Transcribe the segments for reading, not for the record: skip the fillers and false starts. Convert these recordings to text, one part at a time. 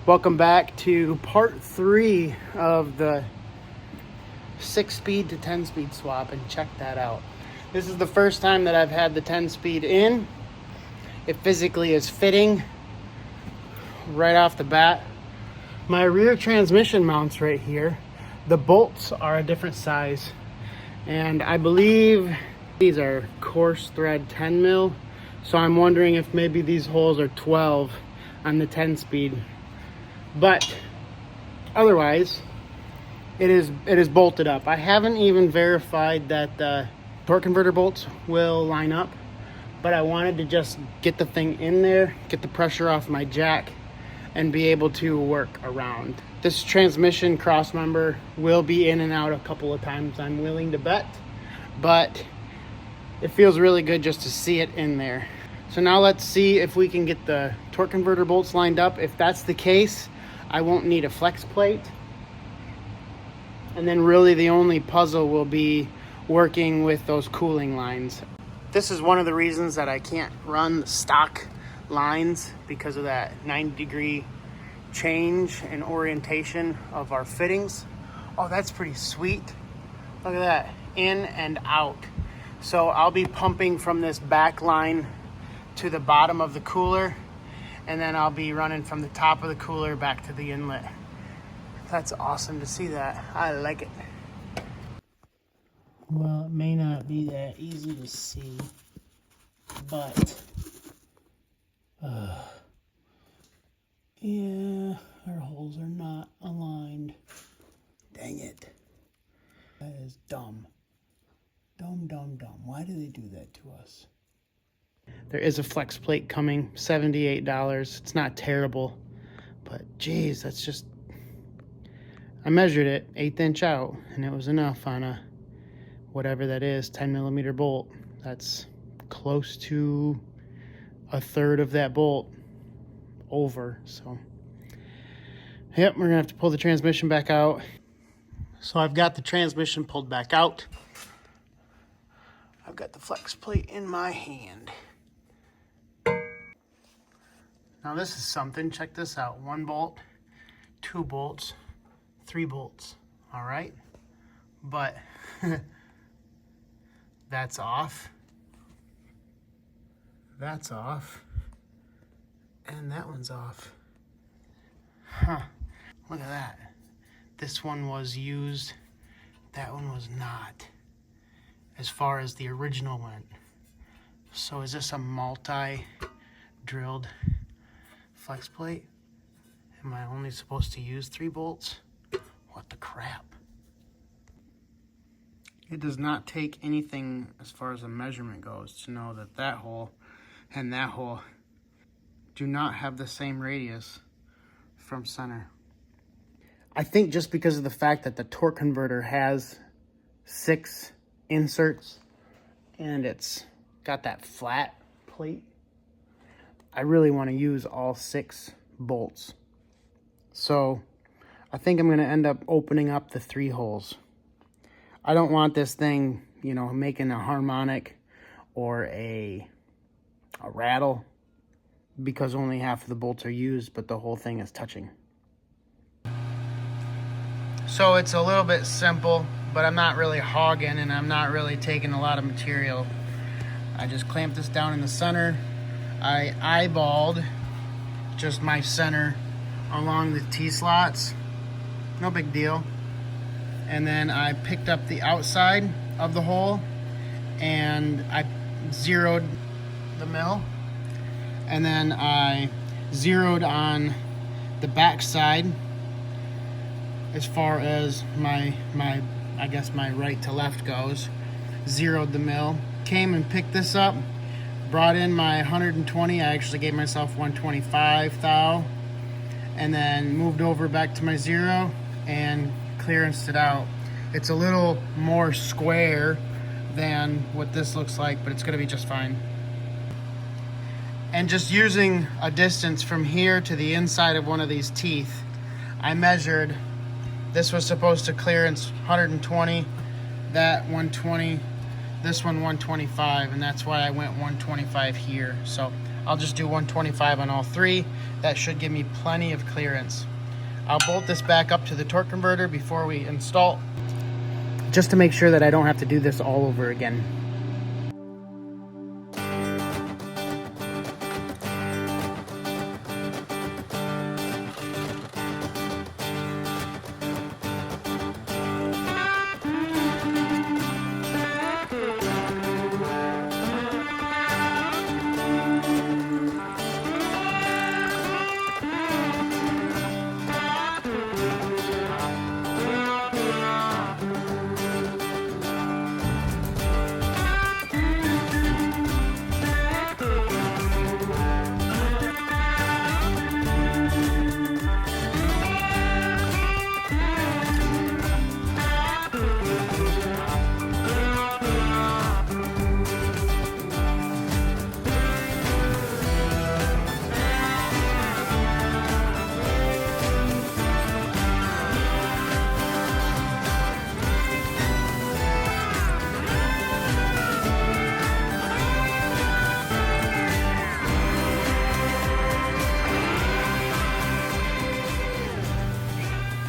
Welcome back to part 3 of the 6-speed to 10-speed swap, and check that out. This is the first time that I've had the 10-speed in. It physically is fitting right off the bat. My rear transmission mounts right here. The bolts are a different size, and I believe these are coarse thread 10 mil. So I'm wondering if maybe these holes are 12 on the 10-speed. But otherwise, it is bolted up. I haven't even verified that the torque converter bolts will line up, but I wanted to just get the thing in there, get the pressure off my jack, and be able to work around. This transmission cross member will be in and out a couple of times, I'm willing to bet, but it feels really good just to see it in there. So now let's see if we can get the torque converter bolts lined up. If that's the case, I won't need a flex plate. And then really the only puzzle will be working with those cooling lines. This is one of the reasons that I can't run the stock lines, because of that 90-degree change in orientation of our fittings. Oh, that's pretty sweet. Look at that, in and out. So I'll be pumping from this back line to the bottom of the cooler, and then I'll be running from the top of the cooler back to the inlet. That's awesome to see that. I like it. Well, it may not be that easy to see, but yeah, our holes are not aligned. Dang it. That is dumb. Dumb. Why do they do that to us? There is a flex plate coming, $78. It's not terrible, but geez, that's just, I measured it 1/8 inch out, and it was enough on a, whatever that is, 10mm bolt. That's close to 1/3 of that bolt over. So yep, we're gonna have to pull the transmission back out. So I've got the transmission pulled back out. I've got the flex plate in my hand. Now this is something, check this out. 1 bolt, 2 bolts, 3 bolts, all right? But that's off. That's off. And that one's off. Huh, look at that. This one was used, that one was not, as far as the original went. So is this a multi-drilled flex plate? Am I only supposed to use 3 bolts? What the crap? It does not take anything as far as the measurement goes to know that that hole and that hole do not have the same radius from center. I think just because of the fact that the torque converter has 6 inserts and it's got that flat plate, I really want to use all 6 bolts. So I think I'm going to end up opening up the 3 holes. I don't want this thing, you know, making a harmonic or a rattle because only half of the bolts are used, but the whole thing is touching. So it's a little bit simple, but I'm not really hogging and I'm not really taking a lot of material. I just clamped this down in the center. I eyeballed just my center along the T-slots. No big deal. And then I picked up the outside of the hole and I zeroed the mill. And then I zeroed on the back side as far as my I guess my right to left goes. Zeroed the mill. Came and picked this up. Brought in my 120. I actually gave myself 125 thou. And then moved over back to my 0 and clearanced it out. It's a little more square than what this looks like, but it's going to be just fine. And just using a distance from here to the inside of one of these teeth, I measured. This was supposed to clearance 120, that 120, this one 125, and that's why I went 125 here. So I'll just do 125 on all three. That should give me plenty of clearance. I'll bolt this back up to the torque converter before we install, just to make sure that I don't have to do this all over again.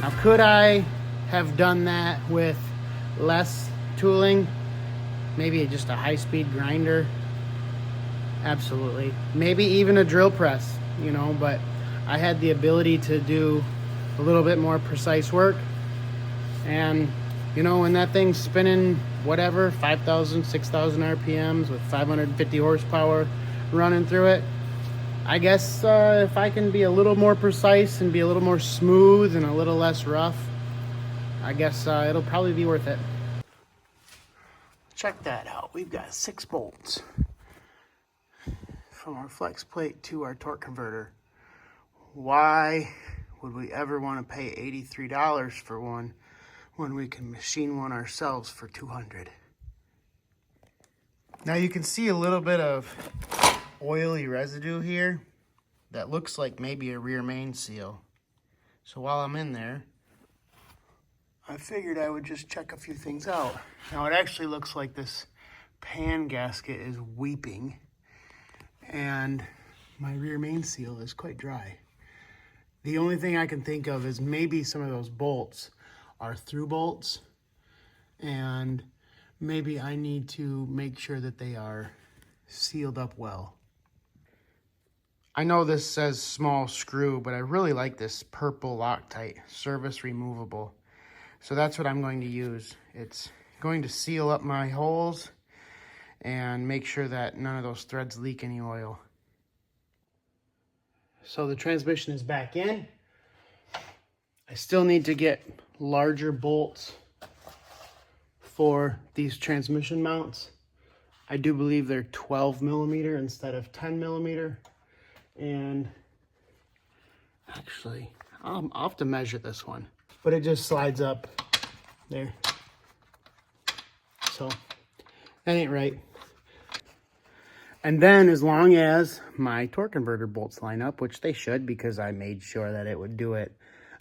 Now, could I have done that with less tooling? Maybe just a high-speed grinder? Absolutely. Maybe even a drill press, you know, but I had the ability to do a little bit more precise work. And, you know, when that thing's spinning, whatever, 5,000, 6,000 RPMs with 550 horsepower running through it, I guess if I can be a little more precise and be a little more smooth and a little less rough, I guess it'll probably be worth it. Check that out. We've got 6 bolts from our Flexplate to our torque converter. Why would we ever want to pay $83 for one when we can machine one ourselves for $200? Now you can see a little bit of oily residue here that looks like maybe a rear main seal. So while I'm in there, I figured I would just check a few things out. Now it actually looks like this pan gasket is weeping and my rear main seal is quite dry. The only thing I can think of is maybe some of those bolts are through bolts, and maybe I need to make sure that they are sealed up well. I know this says small screw, but I really like this purple Loctite, service removable. So that's what I'm going to use. It's going to seal up my holes and make sure that none of those threads leak any oil. So the transmission is back in. I still need to get larger bolts for these transmission mounts. I do believe they're 12 millimeter instead of 10 millimeter. And actually, I'll have to measure this one, but it just slides up there. So that ain't right. And then as long as my torque converter bolts line up, which they should, because I made sure that it would do it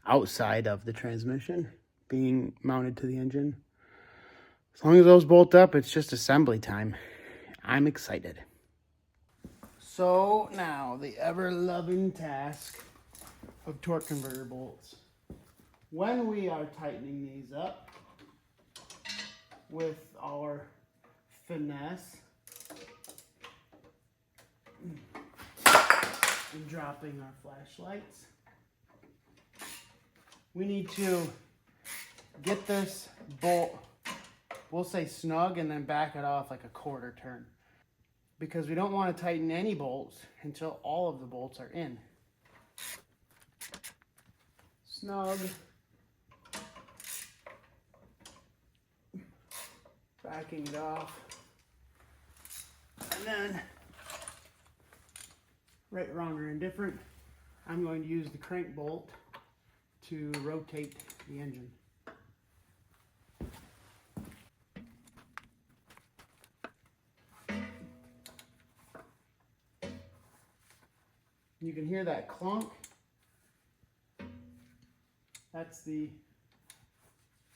outside of the transmission being mounted to the engine. As long as those bolt up, it's just assembly time. I'm excited. So now the ever-loving task of torque converter bolts. When we are tightening these up with our finesse and dropping our flashlights, we need to get this bolt, we'll say snug, and then back it off like a quarter turn, because we don't want to tighten any bolts until all of the bolts are in. Snug, backing it off, and then, right, wrong, or indifferent, I'm going to use the crank bolt to rotate the engine. You can hear that clunk. That's the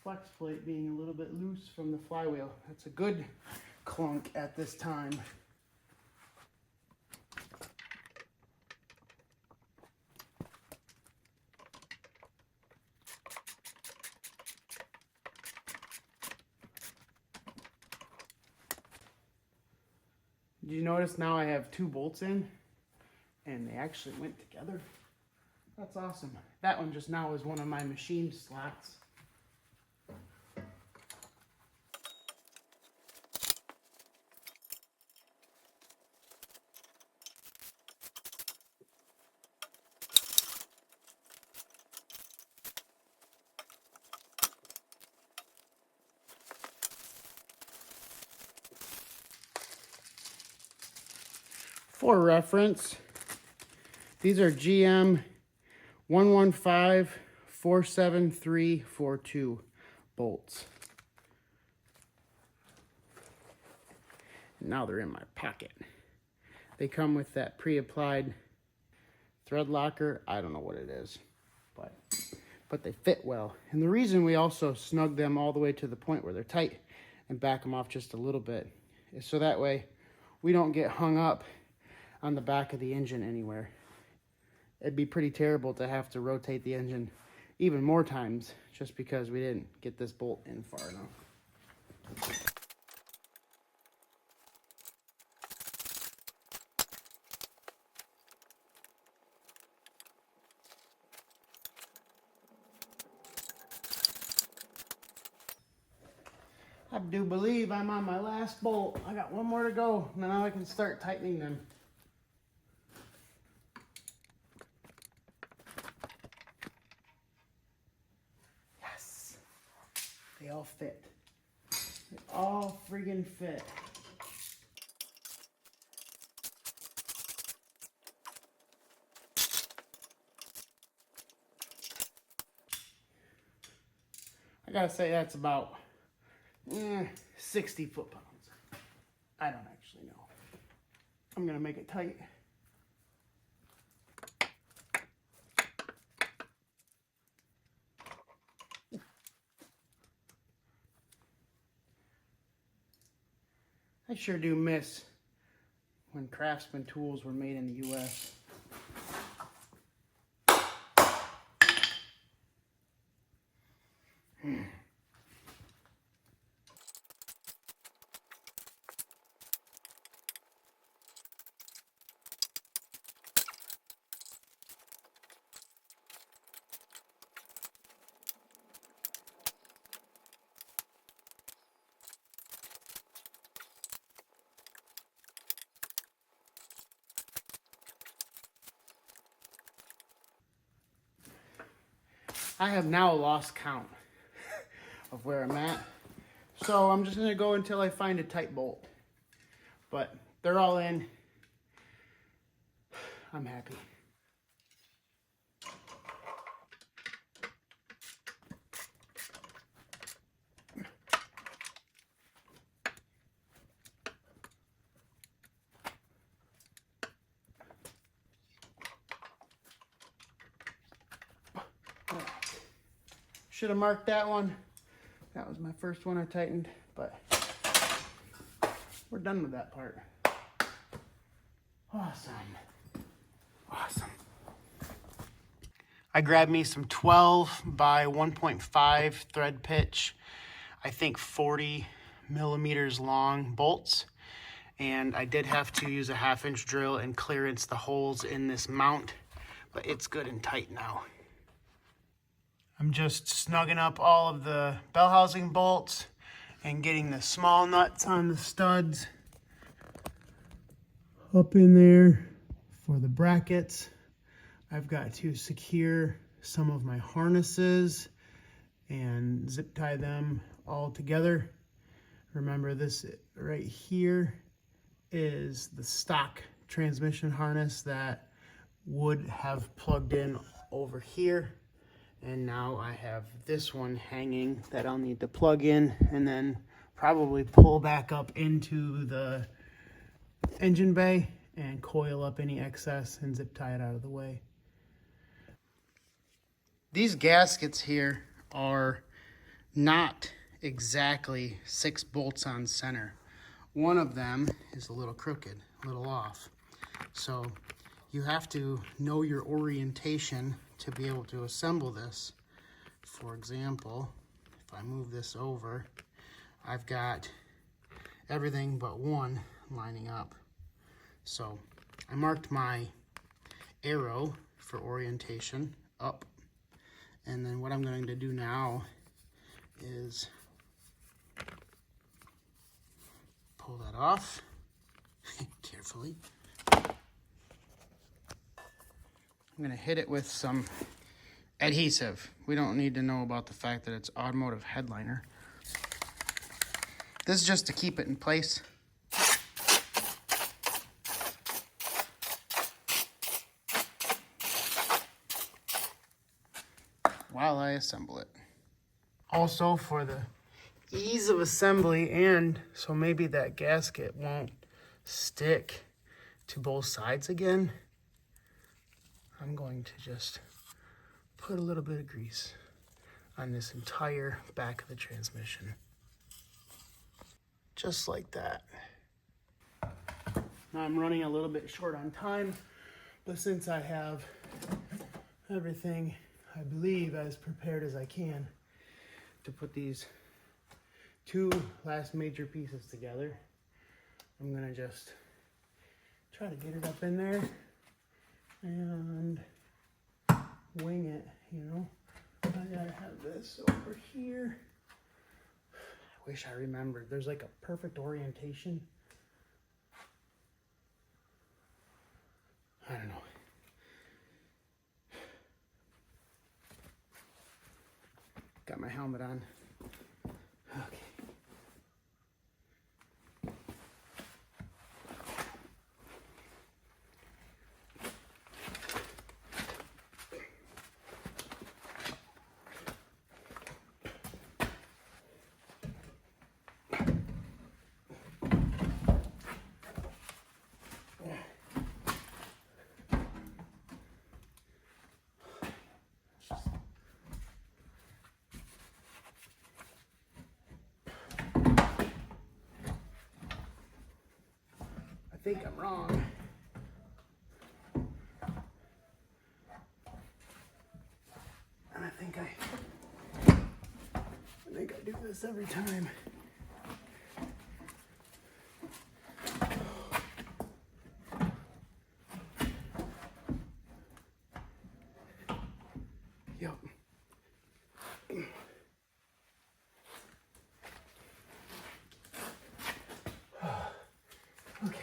flex plate being a little bit loose from the flywheel. That's a good clunk at this time. Did you notice now I have 2 bolts in and they actually went together? That's awesome. That one just now is one of my machine slots. For reference, these are GM 115-47342 bolts. Now they're in my pocket. They come with that pre-applied thread locker. I don't know what it is, but they fit well. And the reason we also snug them all the way to the point where they're tight and back them off just a little bit is so that way we don't get hung up on the back of the engine anywhere. It'd be pretty terrible to have to rotate the engine even more times just because we didn't get this bolt in far enough. I do believe I'm on my last bolt. I got one more to go, and now I can start tightening them. Yes! They all fit. They all friggin' fit. I gotta say that's about 60 foot-pounds. I don't actually know. I'm gonna make it tight. I sure do miss when Craftsman tools were made in the US. I have now lost count of where I'm at. So I'm just gonna go until I find a tight bolt. But they're all in. I'm happy. Should have marked that one. That was my first one I tightened, but we're done with that part. Awesome. Awesome. I grabbed me some 12 by 1.5 thread pitch, I think 40 millimeters long bolts. And I did have to use a 1/2-inch drill and clearance the holes in this mount, but it's good and tight now. I'm just snugging up all of the bell housing bolts and getting the small nuts on the studs up in there for the brackets. I've got to secure some of my harnesses and zip tie them all together. Remember, this right here is the stock transmission harness that would have plugged in over here. And now I have this one hanging that I'll need to plug in and then probably pull back up into the engine bay and coil up any excess and zip tie it out of the way. These gaskets here are not exactly 6 bolts on center. One of them is a little crooked, a little off. So you have to know your orientation to be able to assemble this. For example, if I move this over, I've got everything but one lining up. So I marked my arrow for orientation up. And then what I'm going to do now is pull that off carefully. I'm going to hit it with some adhesive. We don't need to know about the fact that it's automotive headliner. This is just to keep it in place. While I assemble it. Also for the ease of assembly, and so maybe that gasket won't stick to both sides again, I'm going to just put a little bit of grease on this entire back of the transmission. Just like that. Now I'm running a little bit short on time, but since I have everything, I believe, as prepared as I can to put these two last major pieces together, I'm gonna just try to get it up in there and wing it, you know. I gotta have this over here. I wish I remembered. There's like a perfect orientation. I don't know. Got my helmet on. Okay. I think I'm wrong. And I think I do this every time. Yep. Okay.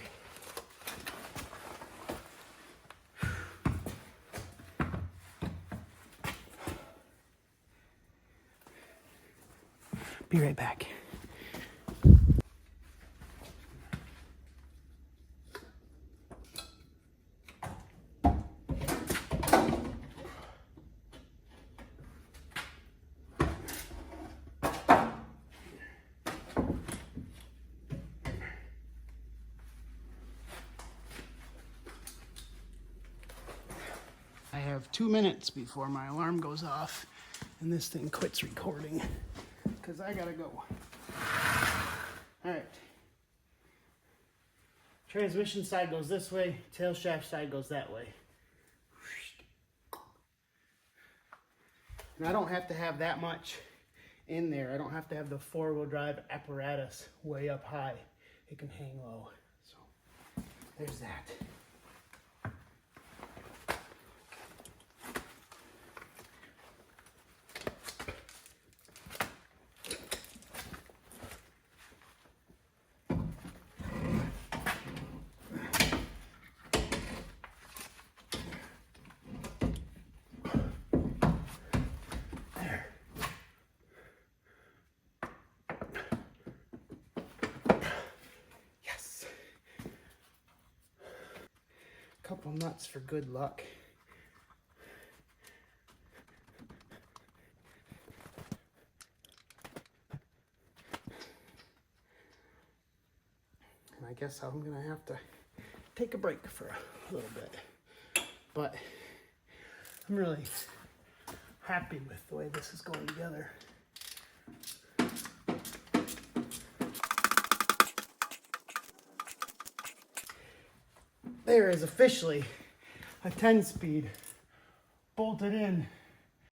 Be right back. I have 2 minutes before my alarm goes off and this thing quits recording because I gotta go. All right. Transmission side goes this way, tail shaft side goes that way. And I don't have to have that much in there. I don't have to have the four-wheel drive apparatus way up high. It can hang low. So there's that. Couple nuts for good luck. And I guess I'm gonna have to take a break for a little bit. But I'm really happy with the way this is going together. There is officially a 10-speed bolted in